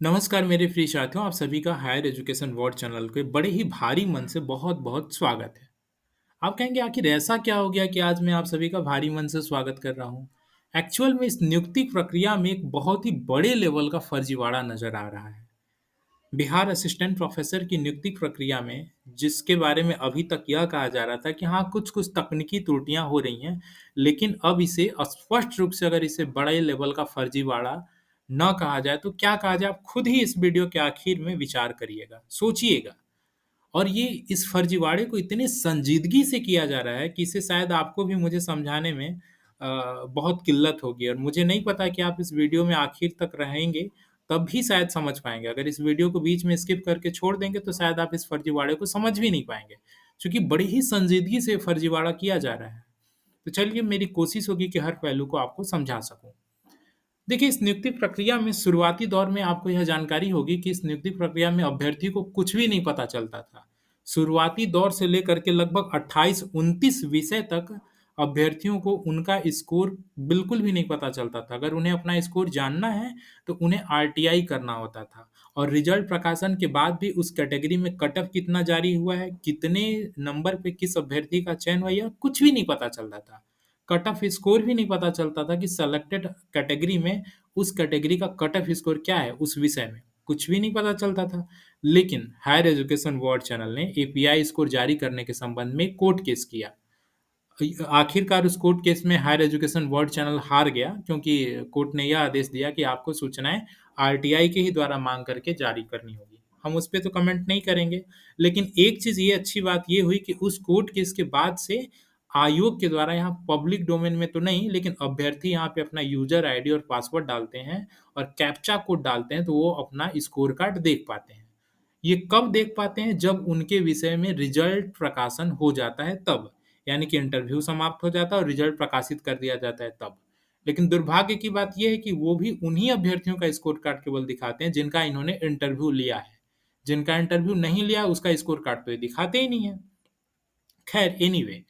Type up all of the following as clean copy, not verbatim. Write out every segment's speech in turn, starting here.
नमस्कार मेरे प्रिय साथियों, आप सभी का हायर एजुकेशन वर्ल्ड चैनल के बड़े ही भारी मन से बहुत-बहुत स्वागत है। आप कहेंगे आखिर ऐसा क्या हो गया कि आज मैं आप सभी का भारी मन से स्वागत कर रहा हूँ? एक्चुअल में इस नियुक्ति प्रक्रिया में एक बहुत ही बड़े लेवल का फर्जीवाड़ा नज़र आ रहा है। बिहार असिस्टेंट प्रोफ़ेसर की नियुक्ति प्रक्रिया में जिसके बारे में अभी तक यह कहा जा रहा था कि हाँ, कुछ-कुछ तकनीकी त्रुटियाँ हो रही हैं, लेकिन अब इसे स्पष्ट रूप से अगर इसे बड़े लेवल का फर्जीवाड़ा न कहा जाए, तो क्या कहा जाए? आप खुद ही इस वीडियो के आखिर में विचार करिएगा, सोचिएगा। और ये इस फर्जीवाड़े को इतने संजीदगी से किया जा रहा है कि इसे शायद आपको भी मुझे समझाने में बहुत किल्लत होगी और मुझे नहीं पता कि आप इस वीडियो में आखिर तक रहेंगे, तब भी शायद समझ पाएँगे। अगर इस वीडियो को बीच में स्किप करके छोड़ देंगे, तो शायद आप इस फर्जीवाड़े को समझ भी नहीं पाएँगे, क्योंकि बड़ी ही संजीदगी से फर्जीवाड़ा किया जा रहा है। तो चलिए मेरी कोशिश होगी कि हर पहलू को आपको समझा सकूँ। देखिए, इस नियुक्ति प्रक्रिया में शुरुआती दौर में आपको यह जानकारी होगी कि इस नियुक्ति प्रक्रिया में अभ्यर्थी को कुछ भी नहीं पता चलता था। शुरुआती दौर से लेकर के लगभग 28-29 विषय तक अभ्यर्थियों को उनका स्कोर बिल्कुल भी नहीं पता चलता था। अगर उन्हें अपना स्कोर जानना है, तो उन्हें आरटीआई करना होता था और रिजल्ट प्रकाशन के बाद भी उस कैटेगरी में कट ऑफ कितना जारी हुआ है, कितने नंबर पे किस अभ्यर्थी का चयन हुआ, यह कुछ भी नहीं पता चलता था। कट ऑफ स्कोर भी नहीं पता चलता था कि सेलेक्टेड कैटेगरी में उस कैटेगरी का कट ऑफ स्कोर क्या है उस विषय में, कुछ भी नहीं पता चलता था। लेकिन हायर एजुकेशन वर्ल्ड चैनल ने एपीआई स्कोर जारी करने के संबंध में कोर्ट केस किया। आखिरकार उस कोर्ट केस में हायर एजुकेशन वर्ल्ड चैनल हार गया क्योंकि कोर्ट ने यह आदेश दिया कि आपको सूचनाएँ आरटीआई के ही द्वारा माँग करके जारी करनी होगी। हम उस पे तो कमेंट नहीं करेंगे, लेकिन एक चीज़ ये अच्छी बात ये हुई कि उस कोर्ट केस के बाद से आयोग के द्वारा यहाँ पब्लिक डोमेन में तो नहीं, लेकिन अभ्यर्थी यहाँ पे अपना यूज़र आईडी और पासवर्ड डालते हैं और कैप्चा कोड डालते हैं, तो वो अपना स्कोर कार्ड देख पाते हैं। ये कब देख पाते हैं? जब उनके विषय में रिजल्ट प्रकाशन हो जाता है तब। यानी कि इंटरव्यू समाप्त हो जाता है और रिजल्ट प्रकाशित कर दिया जाता है तब। लेकिन दुर्भाग्य की बात ये है कि वो भी उन्हीं अभ्यर्थियों का स्कोर कार्ड केवल दिखाते हैं जिनका इन्होंने इंटरव्यू लिया है। जिनका इंटरव्यू नहीं लिया उसका स्कोर कार्ड तो ये दिखाते ही नहीं है। खैर एनीवे,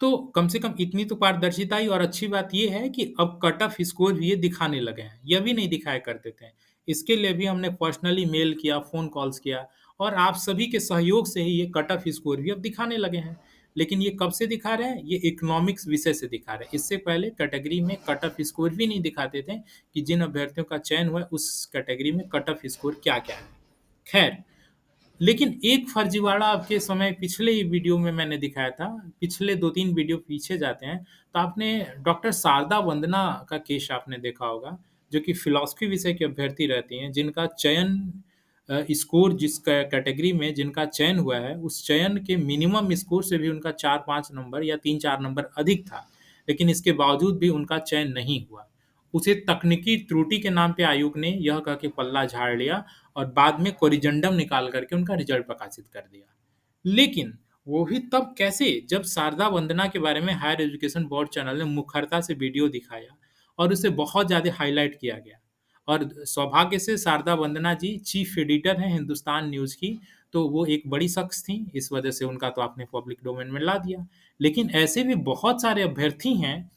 तो कम से कम इतनी तो पारदर्शिता आई और अच्छी बात ये है कि अब कट ऑफ स्कोर भी ये दिखाने लगे हैं। यह भी नहीं दिखाया करते थे। इसके लिए भी हमने पर्सनली मेल किया, फ़ोन कॉल्स किया और आप सभी के सहयोग से ही ये कट ऑफ स्कोर भी अब दिखाने लगे हैं। लेकिन ये कब से दिखा रहे हैं? ये इकोनॉमिक्स विषय से दिखा रहे हैं। इससे पहले कैटेगरी में कट ऑफ स्कोर भी नहीं दिखाते थे कि जिन अभ्यर्थियों का चयन हुआ है उस कैटेगरी में कट ऑफ स्कोर क्या-क्या है। खैर, लेकिन एक फर्जीवाड़ा आपके समय पिछले ही वीडियो में मैंने दिखाया था, पिछले 2-3 वीडियो पीछे जाते हैं, तो आपने डॉक्टर शारदा वंदना का केस आपने देखा होगा, जो कि फ़िलॉसफ़ी विषय की अभ्यर्थी रहती हैं, जिनका चयन स्कोर जिस कैटेगरी में जिनका चयन हुआ है, उस चयन के मिनिमम स्कोर से भी उनका 4-5 नंबर या 3-4 नंबर अधिक था, लेकिन इसके बावजूद भी उनका चयन नहीं हुआ। उसे तकनीकी त्रुटि के नाम पे आयोग ने यह कह के पल्ला झाड़ लिया और बाद में कोरिजेंडम निकाल करके उनका रिजल्ट प्रकाशित कर दिया। लेकिन वो भी तब कैसे जब शारदा वंदना के बारे में हायर एजुकेशन बोर्ड चैनल ने मुखरता से वीडियो दिखाया और उसे बहुत ज़्यादा हाइलाइट किया गया। और सौभाग्य से शारदा वंदना जी चीफ एडिटर हैं हिंदुस्तान न्यूज़ की, तो वो एक बड़ी शख्स थीं, इस वजह से उनका तो आपने पब्लिक डोमेन में ला दिया। लेकिन ऐसे भी बहुत सारे अभ्यर्थी हैं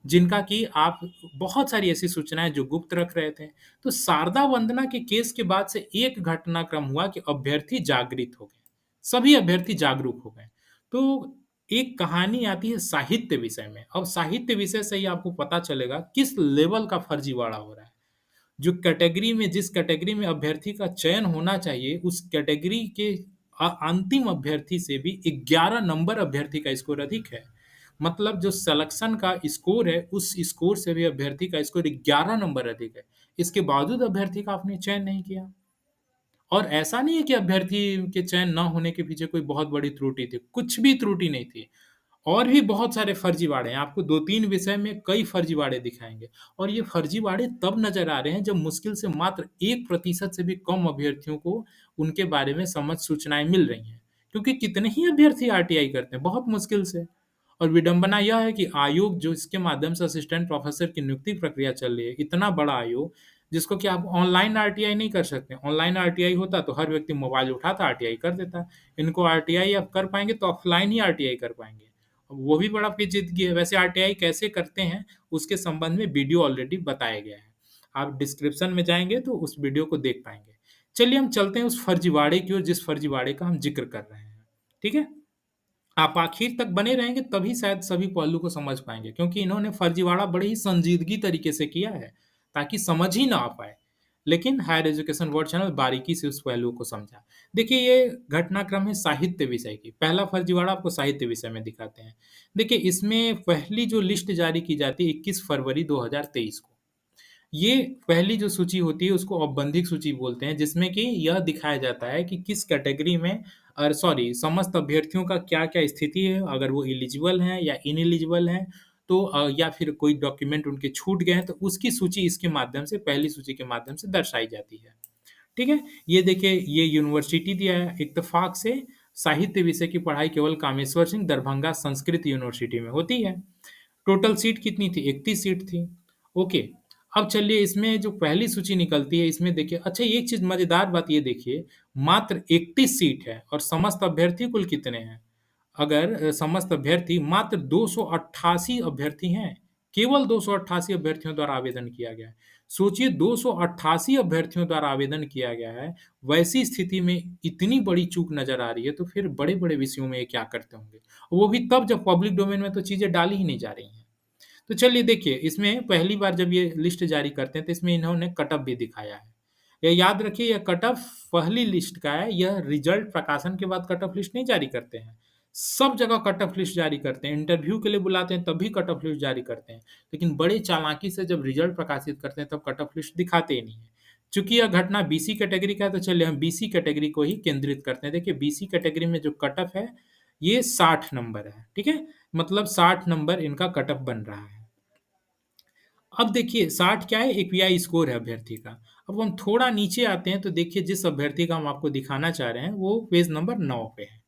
जिनका कि आप बहुत सारी ऐसी सूचनाएँ जो गुप्त रख रहे थे। तो शारदा वंदना के केस के बाद से एक घटनाक्रम हुआ कि अभ्यर्थी जागृत हो गए। सभी अभ्यर्थी जागरूक हो गए। तो एक कहानी आती है साहित्य विषय में। अब साहित्य विषय से ही आपको पता चलेगा किस लेवल का फर्जीवाड़ा हो रहा है। जो कैटेगरी में जिस कैटेगरी में अभ्यर्थी का चयन होना चाहिए, उस कैटेगरी के अंतिम अभ्यर्थी से भी 11 नंबर अभ्यर्थी का स्कोर अधिक है। मतलब जो सिलेक्शन का स्कोर है, उस स्कोर से भी अभ्यर्थी का स्कोर 11 नंबर अधिक है। इसके बावजूद अभ्यर्थी का आपने चयन नहीं किया। और ऐसा नहीं है कि अभ्यर्थी के चयन ना होने के पीछे कोई बहुत बड़ी त्रुटि थी, कुछ भी त्रुटि नहीं थी। और भी बहुत सारे फर्जीवाड़े हैं, आपको 2-3 विषय में कई फर्जीवाड़े दिखाएँगे और ये फर्जीवाड़े तब नज़र आ रहे हैं जब मुश्किल से मात्र 1% से भी कम अभ्यर्थियों को उनके बारे में समझ सूचनाएँ मिल रही हैं। क्योंकि कितने ही अभ्यर्थी आरटीआई करते हैं, बहुत मुश्किल से। और विडंबना यह है कि आयोग जो इसके माध्यम से असिस्टेंट प्रोफ़ेसर की नियुक्ति प्रक्रिया चल रही है, इतना बड़ा आयोग जिसको कि आप ऑनलाइन आरटीआई नहीं कर सकते। ऑनलाइन आरटीआई होता तो हर व्यक्ति मोबाइल उठाता, आरटीआई कर देता। इनको आरटीआई आप कर पाएँगे तो ऑफ़लाइन ही आरटीआई कर पाएँगे। वो भी बड़ा पेचीदगी है। वैसे आरटीआई कैसे करते हैं, उसके संबंध में वीडियो ऑलरेडी बताया गया है। आप डिस्क्रिप्शन में जाएँगे तो उस वीडियो को देख पाएँगे। चलिए हम चलते हैं उस फर्जीवाड़े की ओर जिस फर्जीवाड़े का हम ज़िक्र कर रहे हैं। ठीक है? आप आखिर तक बने रहेंगे तभी शायद सभी पहलू को समझ पाएँगे क्योंकि इन्होंने फर्जीवाड़ा बड़े ही संजीदगी तरीके से किया है, ताकि समझ ही ना आ पाए। लेकिन हायर एजुकेशन वर्ल्ड चैनल बारीकी से उस पहलू को समझा। देखिए ये घटनाक्रम है साहित्य विषय की। पहला फर्जीवाड़ा आपको साहित्य विषय में दिखाते हैं। देखिए इसमें पहली जो लिस्ट जारी की जाती है 21 फरवरी 2023 को। ये पहली जो सूची होती है उसको औपबंधिक सूची बोलते हैं जिसमें कि यह दिखाया जाता है कि किस कैटेगरी में सॉरी समस्त अभ्यर्थियों का क्या-क्या स्थिति है, अगर वो एलिजिबल हैं या इनएलिजिबल हैं, तो या फिर कोई डॉक्यूमेंट उनके छूट गए हैं, तो उसकी सूची इसके माध्यम से पहली सूची के माध्यम से दर्शाई जाती है। ठीक है? ये देखिए ये यूनिवर्सिटी दिया है इत्तेफ़ाक से साहित्य विषय की पढ़ाई केवल कामेश्वर सिंह दरभंगा संस्कृत यूनिवर्सिटी में होती है। टोटल सीट कितनी थी? 31 सीट थी। ओके, अब चलिए इसमें जो पहली सूची निकलती है इसमें देखिए अच्छा एक चीज़ मज़ेदार बात ये देखिए मात्र 31 सीट है और समस्त अभ्यर्थी कुल कितने हैं? अगर समस्त अभ्यर्थी मात्र 288 अभ्यर्थी हैं, केवल 288 अभ्यर्थियों द्वारा आवेदन किया गया है। सोचिए 288 अभ्यर्थियों द्वारा आवेदन किया गया है, वैसी स्थिति में इतनी बड़ी चूक नज़र आ रही है, तो फिर बड़े-बड़े विषयों में ये क्या करते होंगे? वो भी तब जब पब्लिक डोमेन में तो चीज़ें डाली ही नहीं जा रही हैं। तो चलिए देखिए, इसमें पहली बार जब ये लिस्ट जारी करते हैं, तो इसमें इन्होंने कट ऑफ भी दिखाया है। ये याद रखिए यह कट ऑफ पहली लिस्ट का है, यह रिज़ल्ट प्रकाशन के बाद कट ऑफ लिस्ट नहीं जारी करते हैं। सब जगह कट ऑफ लिस्ट जारी करते हैं, इंटरव्यू के लिए बुलाते हैं तब भी कट ऑफ लिस्ट जारी करते हैं। लेकिन बड़े चालाकी से जब रिज़ल्ट प्रकाशित करते हैं तब कट ऑफ लिस्ट दिखाते ही नहीं हैं। चूँकि यह घटना बीसी कैटेगरी का है तो चलिए हम बीसी कैटेगरी को ही केंद्रित करते हैं। देखिए बीसी कैटेगरी में जो कट ऑफ है, ये 60 नंबर है, ठीक है? मतलब 60 नंबर इनका कट ऑफ बन रहा है। अब देखिए 60 क्या है? एक्यूआई स्कोर है अभ्यर्थी का। अब हम थोड़ा नीचे आते हैं तो देखिए जिस अभ्यर्थी का हम आपको दिखाना चाह रहे हैं वो पेज नंबर 9 पे है।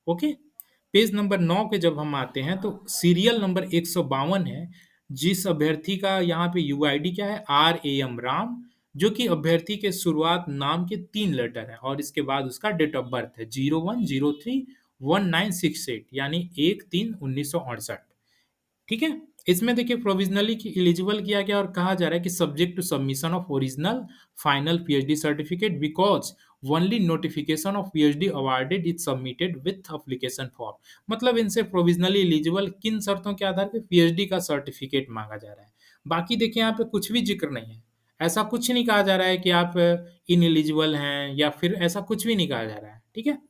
ओके? पेज नंबर 9 पे जब हम आते हैं तो सीरियल नंबर 152 है, जिस अभ्यर्थी का यहाँ पे यूआईडी क्या है? आरएएम राम, जो कि अभ्यर्थी के शुरुआत नाम के 3 लेटर हैं और इसके बाद उसका डेट ऑफ बर्थ है 01031968 यानी 1/3/1968। ठीक है? इसमें देखिए प्रोविज़नली कि एलिजिबल किया गया और कहा जा रहा है कि subject to submission of original final PhD certificate because only notification of PhD awarded is submitted with application form. मतलब इनसे प्रोविज़नली एलिजिबल किन शर्तों के आधार पे पीएचडी का सर्टिफिकेट माँगा जा रहा है। बाकी देखिए यहाँ पे कुछ भी ज़िक्र नहीं है। ऐसा कुछ नहीं कहा जा रहा है कि आप इनएलिजिबल हैं या फिर ऐसा कुछ भी नहीं कहा जा रहा है। ठीक है?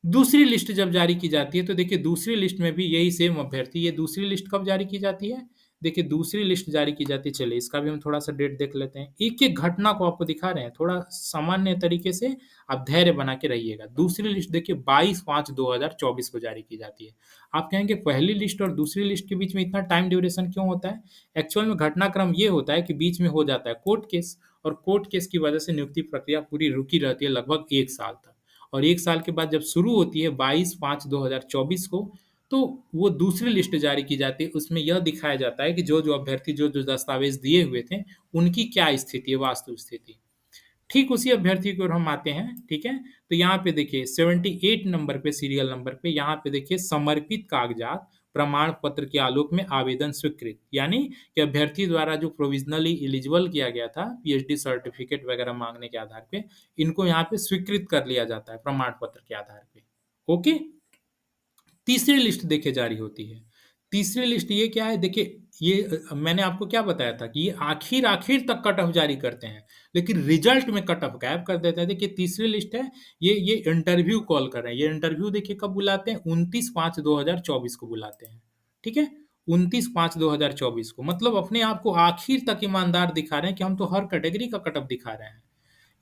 दूसरी लिस्ट जब जारी की जाती है तो देखिए दूसरी लिस्ट में भी यही सेम अभ्यर्थी ये दूसरी लिस्ट कब जारी की जाती है? देखिए दूसरी लिस्ट जारी की जाती है चलिए इसका भी हम थोड़ा-सा डेट देख लेते हैं। एक-एक घटना को आपको दिखा रहे हैं, थोड़ा सामान्य तरीके से आप धैर्य बना के रहिएगा। दूसरी लिस्ट देखिए 22/5/2024 को जारी की जाती है। आप कहेंगे पहली लिस्ट और दूसरी लिस्ट के बीच में इतना टाइम ड्यूरेशन क्यों होता है? एक्चुअल में घटनाक्रम ये होता है कि बीच में हो जाता है कोर्ट केस और कोर्ट केस की वजह से नियुक्ति प्रक्रिया पूरी रुकी रहती है लगभग 1 साल तक। और 1 साल के बाद जब शुरू होती है 22/5/2024 को, तो वो दूसरी लिस्ट जारी की जाती है। उसमें यह दिखाया जाता है कि जो-जो अभ्यर्थी जो-जो दस्तावेज़ दिए हुए थे, उनकी क्या स्थिति है, वास्तु स्थिति। ठीक उसी अभ्यर्थी की ओर हम आते हैं, ठीक है? तो यहाँ पे देखिए 78 नंबर पे सीरियल नंबर पे यहाँ पे देखिए समर्पित कागज़ात, प्रमाण पत्र के आलोक में आवेदन स्वीकृत। यानी कि अभ्यर्थी द्वारा जो प्रोविज़नली एलिजिबल किया गया था, पीएचडी सर्टिफ़िकेट वगैरह माँगने के आधार पे, इनको यहाँ पे स्वीकृत कर लिया जाता है प्रमाण पत्र के आधार पे। ओके? तीसरी लिस्ट देखिए जारी होती है। तीसरी लिस्ट ये क्या है देखिए ये मैंने आपको क्या बताया था कि ये आखिर-आखिर तक कट ऑफ जारी करते हैं, लेकिन रिज़ल्ट में कट ऑफ गायब कर देते हैं। देखिए तीसरी लिस्ट है, ये इंटरव्यू कॉल कर रहे हैं। ये इंटरव्यू देखिए कब बुलाते हैं 29/5/2024 को बुलाते हैं। ठीक है? 29/5/2024 को मतलब अपने आप को आखिर तक ईमानदार दिखा रहे हैं कि हम तो हर कैटेगरी का कट ऑफ दिखा रहे हैं।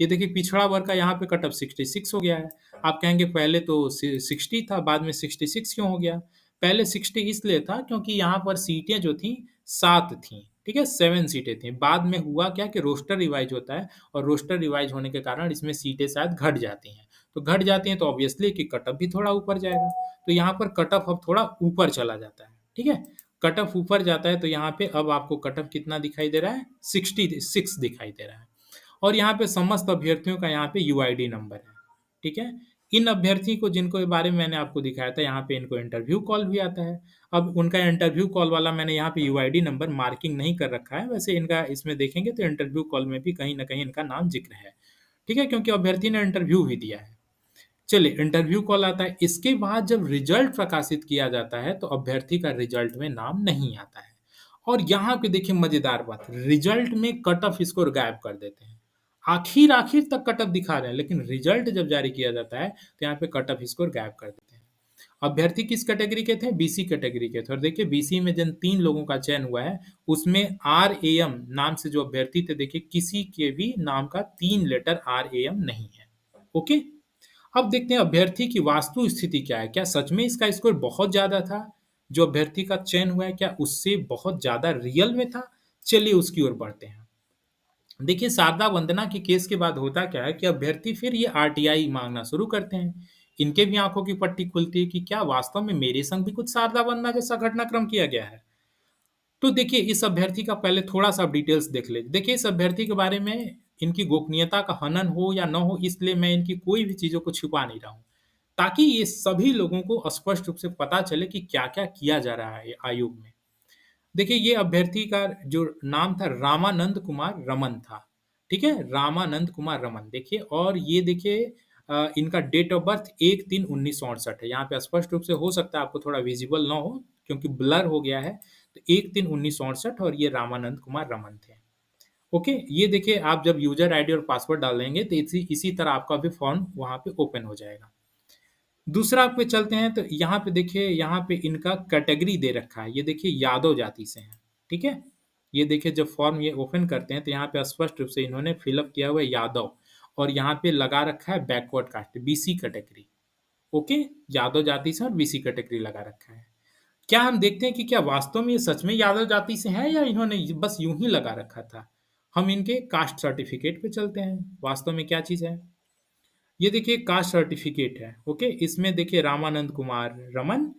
ये देखिए पिछड़ा वर्ग का यहाँ पे कट ऑफ 66 हो गया है। आप कहेंगे पहले तो 60 था, बाद में 66 क्यों हो गया? पहले 60 इसलिए था क्योंकि यहाँ पर सीटें जो थीं 7 थीं, ठीक है? 7 सीटें थीं। बाद में हुआ क्या कि रोस्टर रिवाइज़ होता है और रोस्टर रिवाइज़ होने के कारण इसमें सीटें शायद घट जाती हैं। तो घट जाती हैं तो ऑब्वियसली कि कट ऑफ भी थोड़ा ऊपर जाएगा। तो यहाँ पर कट ऑफ अब थोड़ा ऊपर चला जाता है, ठीक है? कट ऑफ ऊपर जाता है तो यहाँ पे अब आपको कट ऑफ कितना दिखाई दे रहा है? 66 दिखाई दे रहा है। और यहाँ पे समस्त अभ्यर्थियों का यहाँ पे यूआईडी नंबर है, ठीक है? इन अभ्यर्थी को जिनको बारे में मैंने आपको दिखाया था, यहाँ पे इनको इंटरव्यू कॉल भी आता है। अब उनका इंटरव्यू कॉल वाला मैंने यहाँ पे यूआईडी नंबर मार्किंग नहीं कर रखा है, वैसे इनका इसमें देखेंगे तो इंटरव्यू कॉल में भी कहीं न कहीं इनका नाम ज़िक्र है। ठीक है? क्योंकि अभ्यर्थी ने इंटरव्यू भी दिया है। चलिए, इंटरव्यू कॉल आता है, इसके बाद जब रिजल्ट प्रकाशित किया जाता है, तो अभ्यर्थी का रिजल्ट में नाम नहीं आता है। और यहाँ पे देखिए मज़ेदार बात, रिजल्ट में कट ऑफ स्कोर गायब कर देते हैं। आखिर-आखिर तक कट ऑफ दिखा रहे हैं, लेकिन रिजल्ट जब जारी किया जाता है, तो यहाँ पे कट ऑफ स्कोर गायब कर देते हैं। अभ्यर्थी किस कैटेगरी के थे? बीसी कैटेगरी के थे और देखिए बीसी में जिन 3 लोगों का चयन हुआ है, उसमें आरएएम नाम से जो अभ्यर्थी थे, देखिए किसी के भी नाम का 3 लेटर आरएएम नहीं है। ओके? अब देखते हैं अभ्यर्थी की वास्तु स्थिति क्या है? क्या सच में इसका स्कोर बहुत ज़्यादा था? जो अभ्यर्थी का चयन हुआ है, क्या उससे बहुत ज़्यादा रियल में था? चलिए उसकी ओर बढ़ते हैं। देखिए शारदा वंदना के केस के बाद होता क्या है कि अभ्यर्थी फिर ये आरटीआई माँगना शुरू करते हैं। इनके भी आँखों की पट्टी खुलती है कि क्या वास्तव में मेरे संग भी कुछ शारदा वंदना जैसा घटनाक्रम किया गया है? तो देखिए इस अभ्यर्थी का पहले थोड़ा-सा आप डिटेल्स देख लें। देखिए इस अभ्यर्थी के बारे में इनकी गोपनीयता का हनन हो या ना हो, इसलिए मैं इनकी कोई भी चीज़ों को छुपा नहीं रहा हूँ। ताकि ये सभी लोगों को स्पष्ट रूप से पता चले कि क्या-क्या किया जा रहा है आयोग में। देखिए ये अभ्यर्थी का जो नाम था रामानंद कुमार रमन था, ठीक है? रामानंद कुमार रमन देखिए और ये देखिए इनका डेट ऑफ बर्थ 1-3-1968 है। यहाँ पे स्पष्ट रूप से हो सकता है आपको थोड़ा विज़िबल ना हो क्योंकि ब्लर हो गया है। तो 1-3-1968 और ये रामानंद कुमार रमन थे। ओके? ये देखिए आप जब यूज़र आईडी और पासवर्ड डाल देंगे तो इसी इसी तरह आपका भी फॉर्म वहाँ पे ओपन हो जाएगा। दूसरा पे चलते हैं तो यहाँ पे देखिए यहाँ पे इनका कैटेगरी दे रखा है। ये देखिए यादव जाति से हैं, ठीक है? ये देखिए जब फॉर्म ये ओपन करते हैं तो यहाँ पे स्पष्ट रूप से इन्होंने फिल अप किया हुआ है यादव और यहाँ पे लगा रखा है backward caste BC category, okay? Yadav जाति से और बीसी कैटेगरी लगा रखा है। क्या हम देखते हैं कि क्या वास्तव में ये सच में यादव जाति से हैं या इन्होंने बस यूँ ही लगा रखा था? हम इनके कास्ट सर्टिफ़िकेट पे चलते हैं, वास्तव में क्या चीज़ है? ये देखिए कास्ट सर्टिफिकेट है, ओके? इसमें देखिए रामानंद कुमार रमन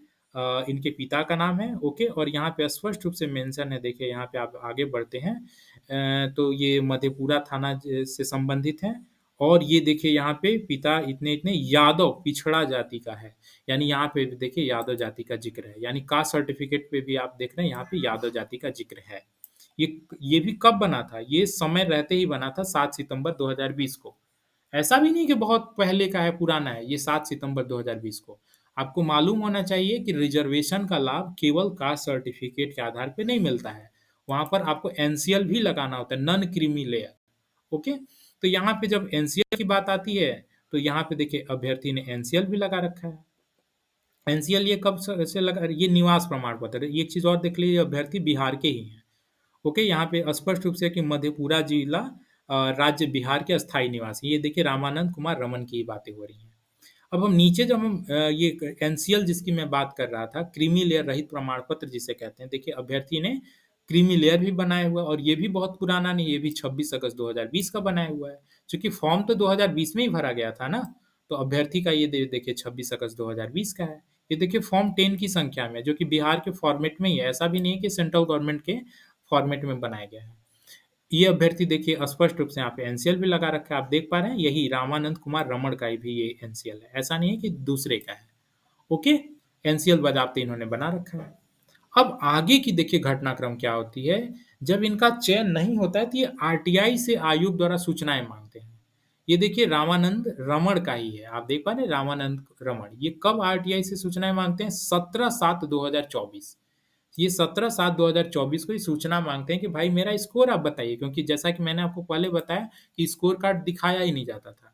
इनके पिता का नाम है, ओके? और यहाँ पे स्पष्ट रूप से मेंशन है, देखिए यहाँ पे आप आगे बढ़ते हैं तो ये मधेपुरा थाना से संबंधित हैं और ये देखिए यहाँ पे पिता इतने-इतने यादव पिछड़ा जाति का है, यानी यहाँ पे भी देखिए यादव जाति का ज़िक्र है, यानी कास्ट सर्टिफिकेट पे भी आप देख रहे हैं यहाँ पे यादव जाति का ज़िक्र है। ये भी कब बना था? ये समय रहते ही बना था 7 सितंबर 2020 को। ऐसा भी नहीं कि बहुत पहले का है, पुराना है, ये 7 सितंबर 2020 को। आपको मालूम होना चाहिए कि रिज़र्वेशन का लाभ केवल कास्ट सर्टिफ़िकेट के आधार पे नहीं मिलता है। वहाँ पर आपको एनसीएल भी लगाना होता है, नॉन क्रीमी लेयर, ओके? तो यहाँ पे जब एनसीएल की बात आती है, तो यहाँ पे देखिए अभ्यर्थी ने एनसीएल भी लगा रखा है। एनसीएल ये कब से लगा ये निवास प्रमाण पत्र है। एक चीज़ और देख लीजिए अभ्यर्थी बिहार के ही हैं। ओके, यहाँ पे स्पष्ट रूप से कि मधेपुरा जिला राज्य बिहार के अस्थायी निवासी। ये देखिए रामानंद कुमार रमन की बातें हो रही हैं। अब हम नीचे जब हम ये एनसीएल जिसकी मैं बात कर रहा था, क्रीमी लेयर रहित प्रमाण पत्र जिसे कहते हैं, देखिए अभ्यर्थी ने क्रीमी लेयर भी बनाया हुआ है और ये भी बहुत पुराना नहीं, ये भी 26 अगस्त 2020 का बनाया हुआ है। चूँकि फॉर्म तो 2020 में ही भरा गया था ना, तो अभ्यर्थी का ये देखिए 26 अगस्त 2020 का है। ये देखिए फॉर्म 10 की संख्या में, जो कि बिहार के फॉर्मेट में ही है, ऐसा भी नहीं है कि सेंट्रल गवर्नमेंट के फॉर्मेट में बनाया गया है। ये अभ्यर्थी देखिए स्पष्ट रूप से यहाँ पे एनसीएल भी लगा रखा है, आप देख पा रहे हैं, यही रामानंद कुमार रमण का ही भी ये एनसीएल है, ऐसा नहीं है कि दूसरे का है। ओके? एनसीएल बाज़ाब्ते इन्होंने बना रखा है। अब आगे की देखिए घटनाक्रम क्या होती है, जब इनका चयन नहीं होता है तो ये आरटीआई से आयोग द्वारा सूचनाएँ माँगते हैं। ये देखिए रामानंद रमण का ही है, आप देख पा रहे हैं रामानंद रमण, ये कब आरटीआई से सूचनाएँ माँगते हैं? 17/7/2024। ये 17/7/2024 को ये सूचना माँगते हैं कि भाई मेरा स्कोर आप बताइए, क्योंकि जैसा कि मैंने आपको पहले बताया कि स्कोर कार्ड दिखाया ही नहीं जाता था।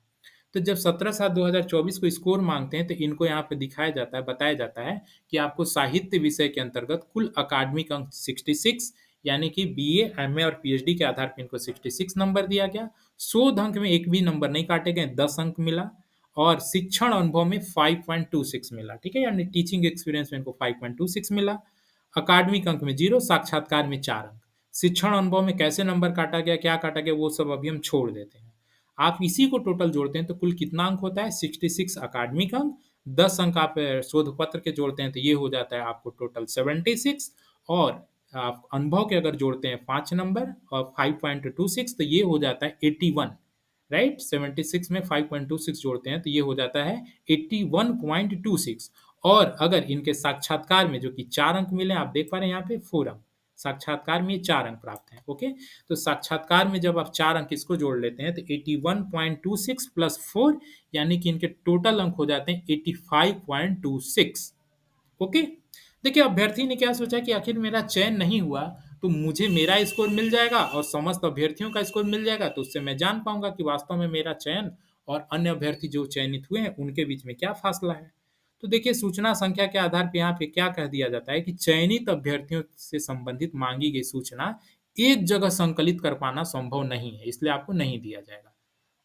तो जब 17/7/2024 को स्कोर माँगते हैं तो इनको यहाँ पे दिखाया जाता है, बताया जाता है कि आपको साहित्य विषय के अंतर्गत कुल अकादमिक अंक 66 यानी कि बीए, एमए और पीएचडी के आधार पे इनको 66 नंबर दिया गया। शोध अंक में एक भी नंबर नहीं काटे गए, 10 अंक मिला और शिक्षण अनुभव में 5.26 मिला, ठीक है? यानी टीचिंग एक्सपीरियंस में इनको 5.26 मिला। अकादमिक अंक में 0, साक्षात्कार में 4 अंक। शिक्षण अनुभव में कैसे नंबर काटा गया, क्या काटा गया, वो सब अभी हम छोड़ देते हैं। आप इसी को टोटल जोड़ते हैं तो कुल कितना अंक होता है? 66 अकादमिक अंक, 10 अंक आप शोध पत्र के जोड़ते हैं तो ये हो जाता है आपको टोटल 76 और आप अनुभव के अगर जोड़ते हैं 5 नंबर और 5.26 तो ये हो जाता है 81। राइट? 76 में 5.26 जोड़ते हैं तो ये हो जाता है 81.26। और अगर इनके साक्षात्कार में जो कि 4 अंक मिले, आप देख पा रहे हैं यहाँ पे 4 अंक, साक्षात्कार में ये 4 अंक प्राप्त हैं, ओके? तो साक्षात्कार में जब आप 4 अंक इसको जोड़ लेते हैं तो 81.26 प्लस 4 यानी कि इनके टोटल अंक हो जाते हैं 85.26, ओके? देखिए अभ्यर्थी ने क्या सोचा कि आखिर मेरा चयन नहीं हुआ तो मुझे मेरा स्कोर मिल जाएगा और समस्त अभ्यर्थियों का स्कोर मिल जाएगा, तो उससे मैं जान पाऊंगा कि वास्तव में मेरा चयन और अन्य अभ्यर्थी जो चयनित हुए हैं उनके बीच में क्या फासला है। तो देखिए सूचना संख्या के आधार पर यहाँ पे क्या कह दिया जाता है कि चयनित अभ्यर्थियों से संबंधित मांगी गई सूचना एक जगह संकलित कर पाना संभव नहीं है, इसलिए आपको नहीं दिया जाएगा।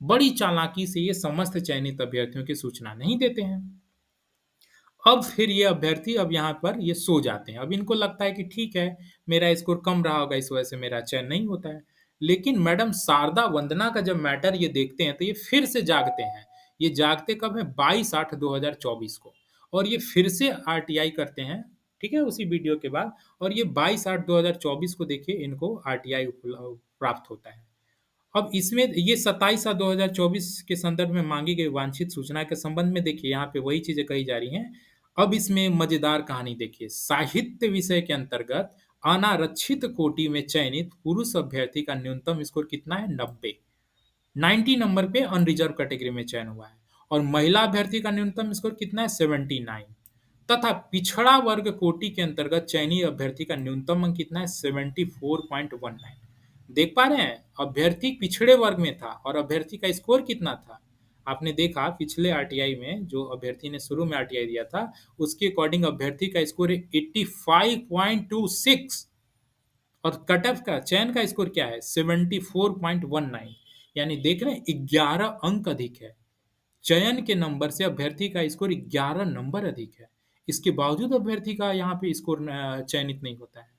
बड़ी चालाकी से ये समस्त चयनित अभ्यर्थियों की सूचना नहीं देते हैं। अब फिर ये अभ्यर्थी अब यहाँ पर ये सो जाते हैं। अब इनको लगता है कि ठीक है, मेरा स्कोर कम रहा होगा, इस वजह से मेरा चयन नहीं होता है। लेकिन मैडम शारदा वंदना का जब मैटर ये देखते हैं तो ये फिर से जागते हैं। ये जागते कब है? 22/8/2024 को। और ये फिर से आरटीआई करते हैं, ठीक है, उसी वीडियो के बाद। और ये 22/8/2024 को देखिए इनको आरटीआई प्राप्त होता है। अब इसमें ये 27/7/2024 के संदर्भ में मांगी गई वांछित सूचना के संबंध में देखिए यहाँ पे वही चीजें कही जा रही हैं। अब इसमें मजेदार कहानी देखिए, साहित्य विषय के अंतर्गत अनारक्षित कोटि में चयनित पुरुष अभ्यर्थी का न्यूनतम स्कोर कितना है? 90। 90 नंबर पे अनरिजर्व कैटेगरी में चयन हुआ है। और महिला अभ्यर्थी का न्यूनतम स्कोर कितना है? 79। तथा पिछड़ा वर्ग कोटि के अंतर्गत चयनित अभ्यर्थी का न्यूनतम अंक कितना है? 74.19। देख पा रहे हैं, अभ्यर्थी पिछड़े वर्ग में था और अभ्यर्थी का स्कोर कितना था? आपने देखा पिछले आरटीआई में जो अभ्यर्थी ने शुरू में आरटीआई दिया था उसके अकॉर्डिंग अभ्यर्थी का स्कोर है 85.26 और कट ऑफ का चयन का स्कोर क्या है? 74.19। यानी देख रहे हैं 11 अंक अधिक है। चयन के नंबर से अभ्यर्थी का स्कोर 11 नंबर अधिक है। इसके बावजूद अभ्यर्थी का यहाँ पे स्कोर चयनित नहीं होता है।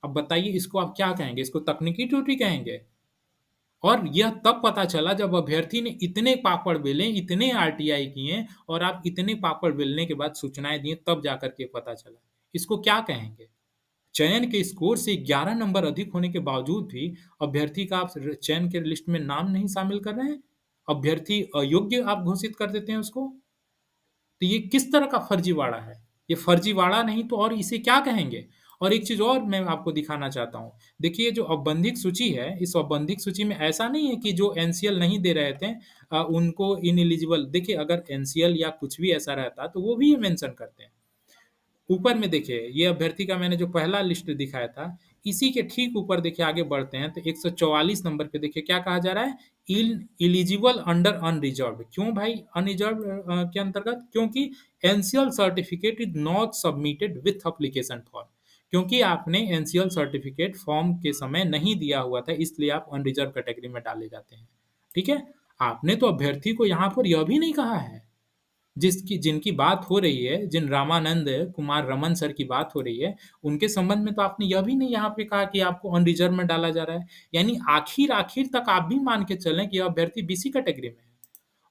अब बताइए इसको आप क्या कहेंगे? इसको तकनीकी त्रुटि कहेंगे? और यह तब पता चला जब अभ्यर्थी ने इतने पापड़ बेले, इतने आरटीआई किए और आप इतने पापड़ बेलने के बाद सूचनाएं दी तब जाकर के पता चला। इसको क्या कहेंगे? चयन के स्कोर से 11 नंबर अधिक होने के बावजूद भी अभ्यर्थी का आप चयन के लिस्ट में नाम नहीं शामिल कर रहे हैं, अभ्यर्थी अयोग्य आप घोषित कर देते हैं उसको। तो ये किस तरह का फर्जीवाड़ा है? ये फर्जीवाड़ा नहीं तो और इसे क्या कहेंगे? और एक चीज़ और मैं आपको दिखाना चाहता हूँ। देखिए जो औपबंधिक सूची है, इस औपबंधिक सूची में ऐसा नहीं है कि जो एनसीएल नहीं दे रहे थे उनको इनएलिजिबल। देखिए अगर एनसीएल या कुछ भी ऐसा रहता तो वो भी ये मेंशन करते हैं। ऊपर में देखिए ये अभ्यर्थी का मैंने जो पहला लिस्ट दिखाया था, इसी के ठीक ऊपर देखिए आगे बढ़ते हैं तो 144 नंबर पे देखिए क्या कहा जा रहा है? Eligible under unreserved. क्यों भाई अनरिजर्व्ड के अंतर्गत? क्योंकि NCL certificate is not submitted with application form. क्योंकि आपने एनसीएल सर्टिफिकेट फॉर्म के समय नहीं दिया हुआ था, इसलिए आप अनरिजर्व कैटेगरी में डाले जाते हैं। ठीक है, आपने तो अभ्यर्थी को यहाँ पर यह भी नहीं कहा है, जिसकी जिनकी बात हो रही है, जिन रामानंद कुमार रमन सर की बात हो रही है, उनके संबंध में तो आपने यह भी नहीं यहाँ पे कहा कि आपको अनरिजर्व में डाला जा रहा है। यानी आखिर आखिर तक आप भी मान के चलें कि यह अभ्यर्थी बीसी कैटेगरी में है।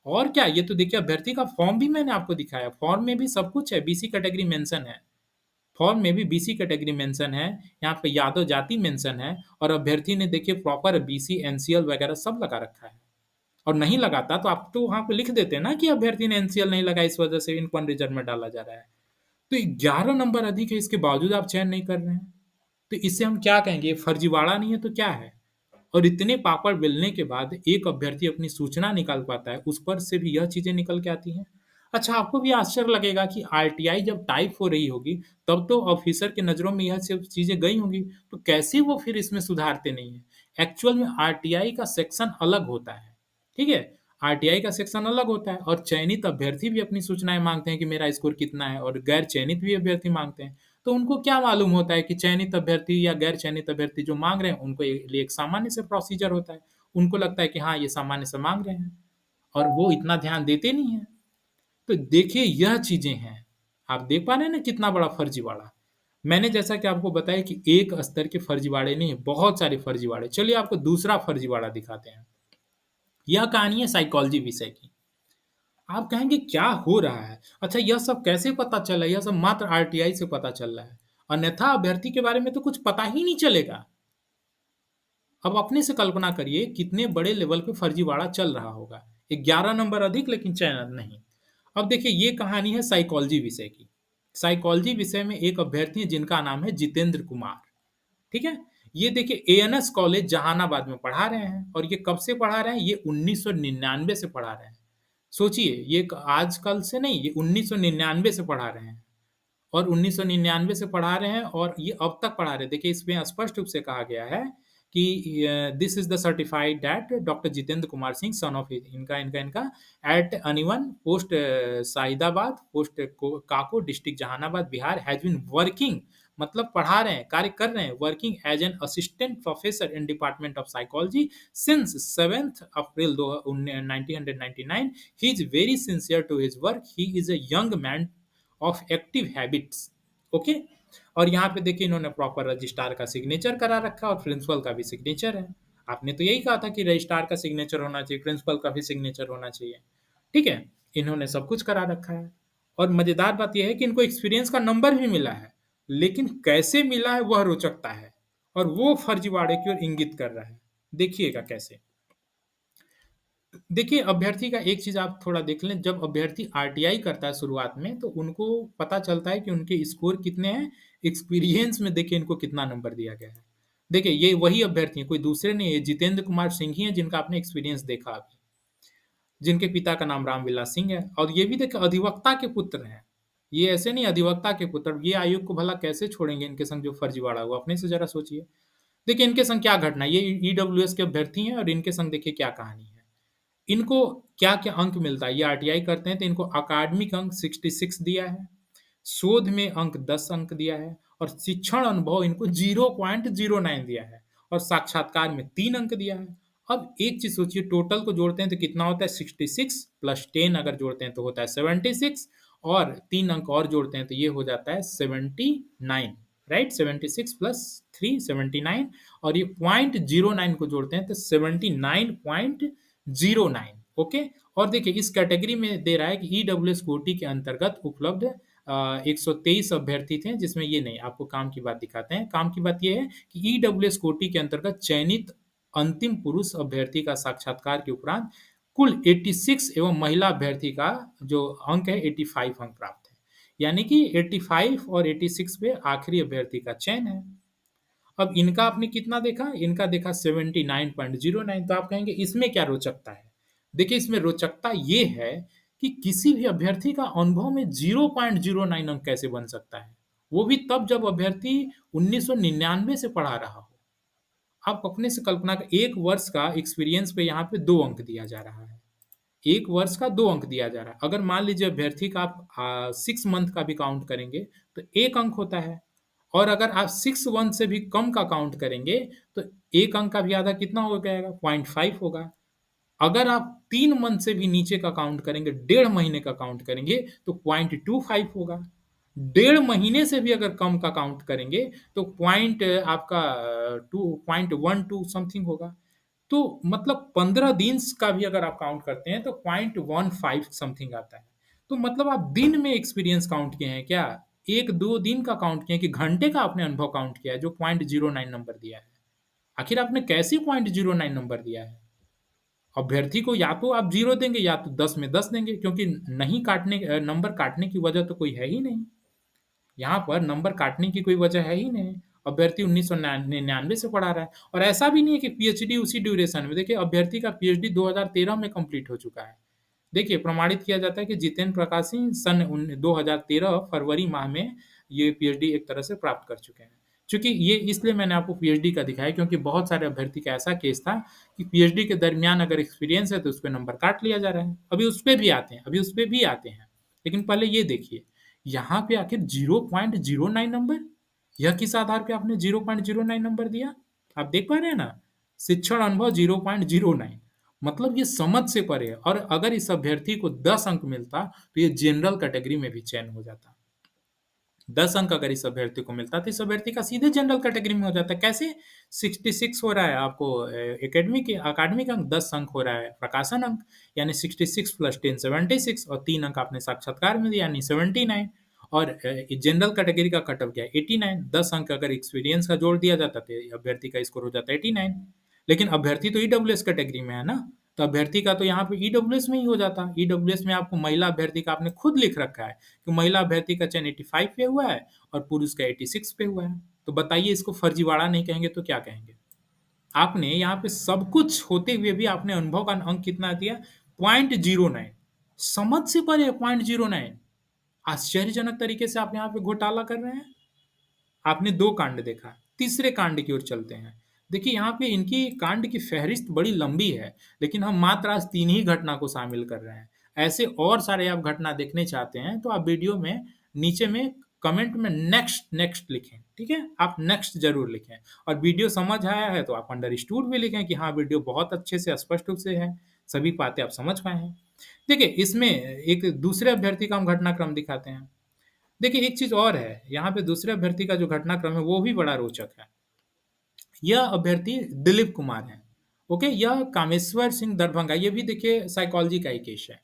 और क्या, ये तो देखिए अभ्यर्थी का फॉर्म भी मैंने आपको दिखाया, फॉर्म में भी सब कुछ है, बीसी कैटेगरी मेंशन है। फॉर्म में भी बीसी कैटेगरी मेंशन है, यहाँ पे यादव जाति मेंशन है और अभ्यर्थी ने देखिए प्रॉपर बीसी एनसीएल वगैरह सब लगा रखा है। और नहीं लगाता तो आप तो वहाँ पे लिख देते ना कि अभ्यर्थी ने एनसीएल नहीं लगाया इस वजह से इनको अनरिजर्व में डाला जा रहा है। तो 11 नंबर अधिक है, इसके बावजूद आप चयन नहीं कर रहे हैं। तो इससे हम क्या कहेंगे? ये फर्जीवाड़ा नहीं है तो क्या है? और इतने पापड़ बेलने के बाद एक अभ्यर्थी अपनी सूचना निकाल पाता है, उस पर से भी यह चीजें निकल के आती हैं। अच्छा, आपको भी आश्चर्य लगेगा कि आरटीआई जब टाइप हो रही होगी तब तो ऑफिसर की नजरों में यह सब चीजें गई होंगी, तो कैसे वो फिर इसमें सुधारते नहीं है? एक्चुअल में आरटीआई का सेक्शन अलग होता है, ठीक है? आरटीआई का सेक्शन अलग होता है और चयनित अभ्यर्थी भी अपनी सूचनाएं मांगते हैं कि मेरा स्कोर कितना है, और गैर चयनित भी अभ्यर्थी मांगते हैं। तो उनको क्या मालूम होता है कि चयनित अभ्यर्थी या गैर चयनित अभ्यर्थी जो मांग रहे हैं उनको लिए एक सामान्य से प्रोसीजर होता है। उनको लगता है कि हाँ ये सामान्य से मांग रहे हैं और वो इतना ध्यान देते नहीं है। तो देखिए यह चीजें हैं, आप देख पा रहे हैं ना कितना बड़ा फर्जीवाड़ा। मैंने जैसा कि आपको बताया कि एक स्तर के फर्जीवाड़े नहीं, बहुत सारे फर्जीवाड़े। चलिए आपको दूसरा फर्जीवाड़ा दिखाते हैं। यह कहानी है साइकोलॉजी विषय की। आप कहेंगे क्या हो रहा है? अच्छा, यह सब कैसे पता चला? यह सब मात्र आरटीआई से पता चल रहा है, अन्यथा अभ्यर्थी के बारे में तो कुछ पता ही नहीं चलेगा। अब अपने से कल्पना करिए कितने बड़े लेवल पे फर्जीवाड़ा चल रहा होगा। 11 नंबर अधिक लेकिन चयन नहीं। अब देखिए ये कहानी है साइकोलॉजी विषय की। साइकोलॉजी विषय में एक अभ्यर्थी है जिनका नाम है जितेंद्र कुमार। ठीक है? ये देखिए एएनएस कॉलेज जहानाबाद में पढ़ा रहे हैं और ये कब से पढ़ा रहे हैं? ये 1999 से पढ़ा रहे हैं। सोचिए ये आजकल से नहीं, ये 1999 से पढ़ा रहे हैं। और 1999 से पढ़ा रहे हैं और ये अब तक पढ़ा रहे हैं। देखिए इसमें स्पष्ट रूप से कहा गया है कि this is the certified that doctor Jitendra Kumar Singh son of इनका इनका इनका एट अनिवन post Sahidabad post Kako district Jehanabad Bihar has been working, मतलब पढ़ा रहे हैं, कार्य कर रहे हैं, working as an assistant professor in department of psychology since 7th April 1999। He is very sincere to his work, he is a young man of active habits. Okay. और यहाँ पे देखिए इन्होंने प्रॉपर रजिस्ट्रार का सिग्नेचर करा रखा है और प्रिंसिपल का भी सिग्नेचर है। आपने तो यही कहा था कि रजिस्ट्रार का सिग्नेचर होना चाहिए, प्रिंसिपल का भी सिग्नेचर होना चाहिए। ठीक है, इन्होंने सब कुछ करा रखा है। और मजेदार बात यह है कि इनको एक्सपीरियंस का नंबर भी मिला है, लेकिन कैसे मिला है वह रोचकता है और वो फर्जीवाड़े की ओर इंगित कर रहा है। देखिएगा कैसे। देखिए अभ्यर्थी का एक चीज़ आप थोड़ा देख लें, जब अभ्यर्थी आरटीआई करता है शुरुआत में तो उनको पता चलता है कि उनके स्कोर कितने हैं, एक्सपीरियंस में देखिए इनको कितना नंबर दिया गया है। देखिए ये वही अभ्यर्थी हैं, कोई दूसरे नहीं है, जितेंद्र कुमार सिंह ही हैं जिनका आपने एक्सपीरियंस देखा अभी, जिनके पिता का नाम रामविलास सिंह है और ये भी देखिए अधिवक्ता के पुत्र हैं। ये ऐसे नहीं अधिवक्ता के पुत्र, ये आयोग को भला कैसे छोड़ेंगे इनके संग जो फर्जीवाड़ा हुआ, अपने से जरा सोचिए। देखिए इनके संग क्या घटना, ये ईडब्ल्यूएस के अभ्यर्थी हैं और इनके संग देखिए क्या कहानी है। इनको क्या-क्या अंक मिलता है, ये आरटीआई करते हैं तो इनको अकादमिक अंक 66 दिया है, शोध में अंक 10 अंक दिया है और शिक्षण अनुभव इनको 0.09 दिया है और साक्षात्कार में 3 अंक दिया है। अब एक चीज़ सोचिए, टोटल को जोड़ते हैं तो कितना होता है 66 प्लस 10 अगर जोड़ते हैं तो होता है 76 और 3 अंक और जोड़ते हैं तो ये हो जाता है 79, राइट? 76 प्लस 3 79 और ये 0.09 को जोड़ते हैं तो 79.09। ओके। और देखिए इस कैटेगरी में दे रहा है कि ईडब्ल्यूएस कोटि के अंतर्गत उपलब्ध 123 अभ्यर्थी थे, जिसमें ये नहीं, आपको काम की बात दिखाते हैं। काम की बात ये है कि ईडब्ल्यूएस कोटि के अंतर्गत चयनित अंतिम पुरुष अभ्यर्थी का साक्षात्कार के उपरांत कुल 86 एवं महिला अभ्यर्थी का जो अंक है 85 अंक प्राप्त है, यानी कि 85 और 86 पे आखिरी अभ्यर्थी का चयन है। अब इनका आपने कितना देखा, इनका देखा 79.09। तो आप कहेंगे इसमें क्या रोचकता है? देखिए इसमें रोचकता ये है कि किसी भी अभ्यर्थी का अनुभव में 0.09 अंक कैसे बन सकता है, वो भी तब जब अभ्यर्थी 1999 से पढ़ा रहा हो। आप अपने से कल्पना कर, एक वर्ष का एक्सपीरियंस पे यहाँ पे 2 अंक दिया जा रहा है। एक वर्ष का 2 अंक दिया जा रहा है। अगर मान लीजिए अभ्यर्थी का आप 6 मंथ का भी काउंट करेंगे तो 1 अंक होता है और अगर आप 6 मंथ से भी कम का काउंट करेंगे तो 1 अंक का भी आधा कितना हो जाएगा, 0.5 होगा। अगर आप 3 मंथ से भी नीचे का काउंट करेंगे, डेढ़ महीने का काउंट करेंगे तो 0.25 होगा। डेढ़ महीने से भी अगर कम का काउंट करेंगे तो पॉइंट आपका 2.12 समथिंग होगा। तो मतलब 15 दिन का भी अगर आप काउंट करते हैं तो 0.15 समथिंग आता है। तो मतलब आप दिन में एक्सपीरियंस काउंट किए हैं क्या? 1-2 दिन का काउंट किए हैं कि घंटे का आपने अनुभव काउंट किया है जो 0.09 नंबर दिया है? आखिर आपने कैसे 0.09 नंबर दिया है? अभ्यर्थी को या तो आप 0 देंगे या तो 10 में 10 देंगे, क्योंकि नहीं काटने नंबर काटने की वजह तो कोई है ही नहीं। यहाँ पर नंबर काटने की कोई वजह है ही नहीं। अभ्यर्थी 1999 से पढ़ा रहा है और ऐसा भी नहीं है कि पीएचडी उसी ड्यूरेशन में। देखिए अभ्यर्थी का पीएचडी 2013 में कंप्लीट हो चुका है। देखिए प्रमाणित किया जाता है कि जितेंद्र प्रकाश सिंह सन 2013 फरवरी माह में ये पीएचडी एक तरह से प्राप्त कर चुके हैं। चूँकि ये इसलिए मैंने आपको पीएचडी का दिखाया क्योंकि बहुत सारे अभ्यर्थी का ऐसा केस था कि पीएचडी के दरमियान अगर एक्सपीरियंस है तो उस पे नंबर काट लिया जा रहा है। अभी उस पे भी आते हैं, अभी उस पे भी आते हैं। लेकिन पहले ये देखिए, यहाँ पे आखिर 0.09 नंबर, यह किस आधार पे आपने 0.09 नंबर दिया? आप देख पा रहे हैं ना? शिक्षण अनुभव 0.09, मतलब ये समझ से परे है और अगर इस अभ्यर्थी को 10 अंक मिलता तो ये जनरल कैटेगरी में भी चयन हो जाता। 10 अंक अगर इस अभ्यर्थी को मिलता तो इस अभ्यर्थी का सीधे जनरल कैटेगरी में हो जाता। कैसे? 66 हो रहा है आपको अकादमिक अंक, 10 अंक हो रहा है प्रकाशन अंक, यानी 66 प्लस 10 76 और 3 अंक आपने साक्षात्कार में दिया यानी 79 और जनरल कैटेगरी का कट ऑफ क्या है 89। 10 अंक अगर एक्सपीरियंस का जोड़ दिया जाता तो अभ्यर्थी का स्कोर हो जाता 89। लेकिन अभ्यर्थी तो ईडब्ल्यूएस कैटेगरी में है ना, तो अभ्यर्थी का तो यहाँ पे ईडब्ल्यूएस में ही हो जाता। ईडब्ल्यूएस में आपको महिला अभ्यर्थी का आपने खुद लिख रखा है कि महिला अभ्यर्थी का चयन 85 पे हुआ है और पुरुष का 86 पे हुआ है। तो बताइए, इसको फर्जीवाड़ा नहीं कहेंगे तो क्या कहेंगे? आपने यहाँ पे सब कुछ होते हुए भी आपने अनुभव का अंक कितना दिया? 0.09। समझ से परे 0.09। आश्चर्यजनक तरीके से आप यहाँ पे घोटाला कर रहे हैं। आपने 2 कांड देखा, तीसरे कांड की ओर चलते हैं। देखिए, यहाँ पे इनकी कांड की फ़हरिस्त बड़ी लंबी है, लेकिन हम मात्र आज 3 ही घटना को शामिल कर रहे हैं। ऐसे और सारे आप घटना देखने चाहते हैं, तो आप वीडियो में नीचे में कमेंट में नेक्स्ट, नेक्स्ट लिखें, ठीक है? आप नेक्स्ट ज़रूर लिखें और वीडियो समझ आया है, तो आप अंडरस्टूड भी लिखें कि हाँ, वीडियो बहुत अच्छे से स्पष्ट रूप से है, सभी बातें आप समझ पाए हैं। देखिए, इसमें एक दूसरे अभ्यर्थी का हम घटनाक्रम दिखाते हैं। देखिए, एक चीज़ और है, यहाँ पे दूसरे अभ्यर्थी का जो घटनाक्रम है, वो भी बड़ा रोचक है। यह अभ्यर्थी दिलीप कुमार हैं, ओके? यह कामेश्वर सिंह दरभंगा, ये भी देखिए साइकोलॉजी का ही केस है,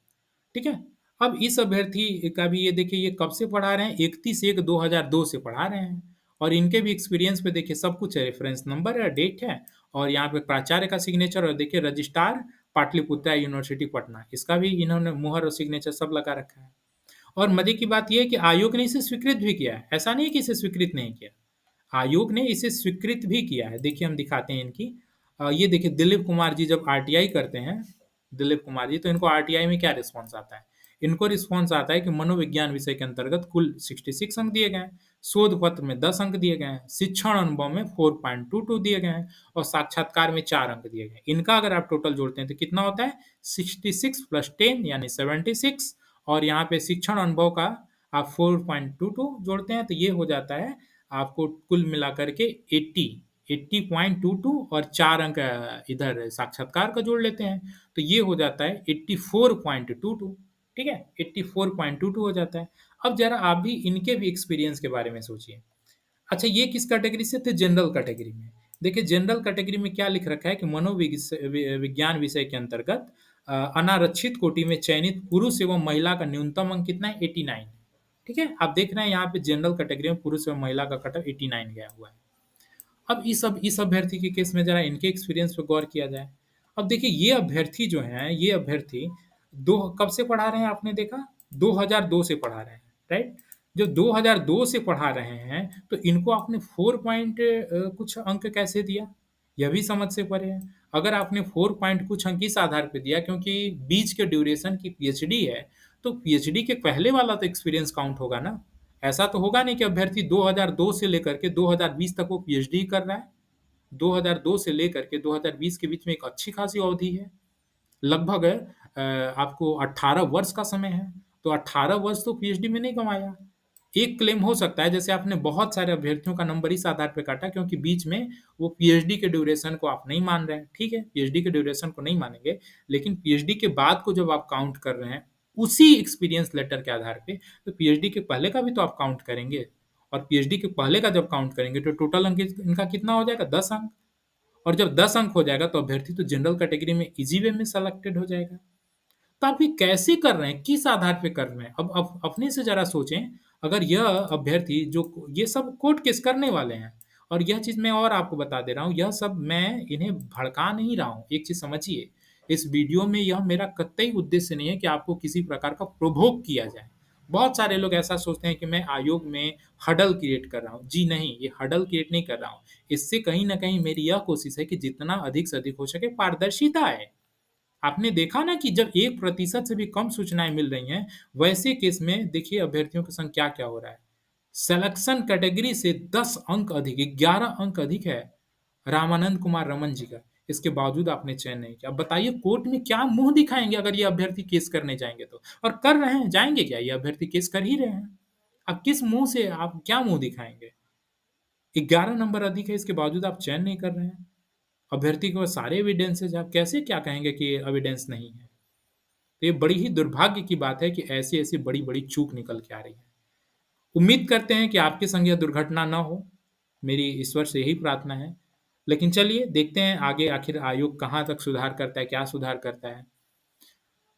ठीक है? अब इस अभ्यर्थी का भी ये देखिए, ये कब से पढ़ा रहे हैं? 31/1/2002 से पढ़ा रहे हैं और इनके भी एक्सपीरियंस पे देखिए सब कुछ है, रेफरेंस नंबर है, डेट है और यहाँ पे प्राचार्य का सिग्नेचर और देखिए रजिस्ट्रार पाटलिपुत्रा यूनिवर्सिटी पटना, इसका भी इन्होंने मुहर और सिग्नेचर सब लगा रखा है। और मजे की बात ये है कि आयोग ने इसे स्वीकृत भी किया है, ऐसा नहीं है कि इसे स्वीकृत नहीं किया। आयोग ने इसे स्वीकृत भी किया है। देखिए, हम दिखाते हैं इनकी। ये देखिए, दिलीप कुमार जी जब आरटीआई करते हैं, दिलीप कुमार जी, तो इनको आरटीआई में क्या रिस्पॉन्स आता है? इनको रिस्पॉन्स आता है कि मनोविज्ञान विषय के अंतर्गत कुल 66 अंक दिए गए हैं, शोध पत्र में 10 अंक दिए गए हैं, शिक्षण अनुभव में 4.22 दिए गए हैं और साक्षात्कार में 4 अंक दिए गए हैं। इनका अगर आप टोटल जोड़ते हैं तो कितना होता है? 66 प्लस 10 यानी 76 और यहाँ पे शिक्षण अनुभव का आप 4.22 जोड़ते हैं तो ये हो जाता है आपको कुल मिलाकर के 80.22 और 4 अंक इधर साक्षात्कार का जोड़ लेते हैं, तो ये हो जाता है 84.22, ठीक है? 84.22 हो जाता है। अब ज़रा आप भी इनके भी एक्सपीरियंस के बारे में सोचिए। अच्छा, ये किस कैटेगरी से थे? जनरल कैटेगरी में। देखिए, जनरल कैटेगरी में क्या लिख रखा है कि विज्ञान विषय के अंतर्गत अनारक्षित कोटि में चयनित पुरुष एवं महिला का न्यूनतम अंक कितना है? 89, ठीक है? आप देख रहे हैं यहाँ पे जनरल कैटेगरी में पुरुष एवं महिला का कट ऑफ 89 गया हुआ है। अब इस अभ्यर्थी के केस में ज़रा इनके एक्सपीरियंस पे गौर किया जाए। अब देखिए, ये अभ्यर्थी जो हैं, ये अभ्यर्थी दो कब से पढ़ा रहे हैं आपने देखा? 2002 से पढ़ा रहे हैं, राइट? जो 2002 से पढ़ा रहे हैं, तो इनको आपने 4 पॉइंट कुछ अंक कैसे दिया? यह भी समझ से परे है। अगर आपने 4 पॉइंट कुछ अंक इस आधार पे दिया क्योंकि बीच के ड्यूरेशन की पीएचडी है, तो पीएचडी के पहले वाला तो एक्सपीरियंस काउंट होगा ना। ऐसा तो होगा नहीं कि अभ्यर्थी 2002 से लेकर के 2020 तक वो पीएचडी कर रहा है। 2002 से लेकर के 2020 के बीच में एक अच्छी खासी अवधि है। लगभग आपको 18 वर्ष का समय है, तो 18 वर्ष तो पीएचडी में नहीं कमाया। एक क्लेम हो सकता है, जैसे आपने बहुत सारे अभ्यर्थियों का नंबर इस आधार पे काटा क्योंकि बीच में वो पीएचडी के ड्यूरेशन को आप नहीं मान रहे हैं, ठीक है? पीएचडी के ड्यूरेशन को नहीं मानेंगे, लेकिन पीएचडी के बाद को जब आप काउंट कर रहे हैं, उसी एक्सपीरियंस लेटर के आधार पे, तो पीएचडी के पहले का भी तो आप काउंट करेंगे और पीएचडी के पहले का जब काउंट करेंगे, तो टोटल अंक इनका कितना हो जाएगा? 10 अंक। और जब 10 अंक हो जाएगा, तो अभ्यर्थी तो जनरल कैटेगरी में ईज़ी वे में सेलेक्टेड हो जाएगा। तो आप ये कैसे कर रहे हैं? किस आधार पे कर रहे हैं? अब अपने से ज़रा सोचें, अगर यह अभ्यर्थी जो ये सब कोर्ट केस करने वाले हैं और यह चीज़ मैं और आपको बता दे रहा हूँ, यह सब मैं इन्हें भड़का नहीं रहा हूँ। एक चीज़ समझिए, इस वीडियो में यह मेरा कतई उद्देश्य नहीं है कि आपको किसी प्रकार का प्रोवोक किया जाए। बहुत सारे लोग ऐसा सोचते हैं कि मैं आयोग में हडल क्रिएट कर रहा हूँ। जी नहीं, ये हडल क्रिएट नहीं कर रहा हूँ। इससे कहीं न कहीं मेरी यह कोशिश है कि जितना अधिक से अधिक हो सके पारदर्शिता आए। आपने देखा ना कि जब 1% से भी कम सूचनाएँ मिल रही हैं, वैसे केस में देखिए अभ्यर्थियों के संग क्या-क्या हो रहा है। सिलेक्शन कैटेगरी से 10 अंक अधिक, 11 अंक अधिक है रामानंद कुमार रमन जी का। इसके बावजूद आपने चयन नहीं किया। अब बताइए, कोर्ट में क्या मुँह दिखाएँगे अगर ये अभ्यर्थी केस करने जाएँगे तो? और कर रहे हैं, जाएँगे क्या? ये अभ्यर्थी केस कर ही रहे हैं। अब किस मुँह से आप क्या मुँह दिखाएँगे? 11 नंबर अधिक है, इसके बावजूद आप चयन नहीं कर रहे हैं। अभ्यर्थी के पास सारे एविडेंसेस हैं, आप कैसे क्या कहेंगे कि ये एविडेंस नहीं है? तो ये बड़ी ही दुर्भाग्य की बात है कि ऐसी-ऐसी बड़ी-बड़ी चूक निकल के आ रही है। उम्मीद करते हैं कि आपके संग यह दुर्घटना ना हो, मेरी ईश्वर से यही प्रार्थना है। लेकिन चलिए देखते हैं आगे आखिर आयोग कहाँ तक सुधार करता है, क्या सुधार करता है।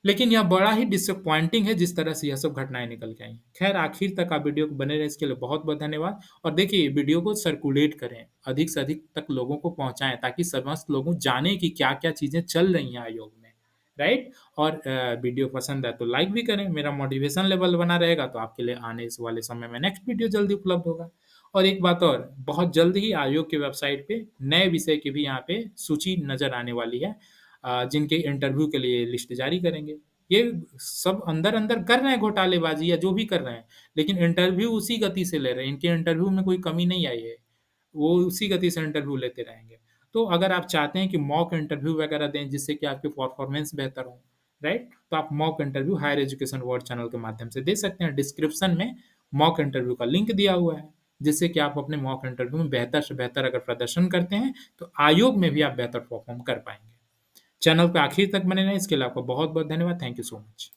लेकिन यह बड़ा ही डिसअपॉइंटिंग है जिस तरह से यह सब घटनाएँ निकल के आई हैं। ख़ैर आखिर तक आप वीडियो को बने रहें इसके लिए बहुत-बहुत धन्यवाद और देखिए वीडियो को सर्कुलेट करें, अधिक से अधिक तक लोगों को पहुँचाएँ ताकि समस्त लोगों जानें कि क्या-क्या चीज़ें चल रही हैं आयोग में, राइट? और वीडियो पसंद आए तो लाइक भी करें, मेरा मोटिवेशन लेवल बना रहेगा तो आपके लिए आने स वाले समय में नेक्स्ट वीडियो जल्दी उपलब्ध होगा। और एक बात और, बहुत जल्द ही आयोग की वेबसाइट पे नए विषय की भी यहाँ पे सूची नज़र आने वाली है जिनके इंटरव्यू के लिए लिस्ट जारी करेंगे। ये सब अंदर-अंदर कर रहे हैं घोटालेबाज़ी या जो भी कर रहे हैं, लेकिन इंटरव्यू उसी गति से ले रहे हैं, इनके इंटरव्यू में कोई कमी नहीं आई है। वो उसी गति से इंटरव्यू लेते रहेंगे। तो अगर आप चाहते हैं कि मॉक इंटरव्यू वगैरह दें जिससे कि आपकी परफॉर्मेंस बेहतर हो, राइट? तो आप mock interview higher education world channel के माध्यम से दे सकते हैं। डिस्क्रिप्शन में मॉक इंटरव्यू का लिंक दिया हुआ है, जिससे कि आप अपने मॉक इंटरव्यू में बेहतर से बेहतर अगर प्रदर्शन करते हैं, तो आयोग में भी आप बेहतर परफॉर्म कर पाएँगे। चैनल पे आखिर तक बने रहें, इसके लिए आपका बहुत-बहुत धन्यवाद। Thank you so much.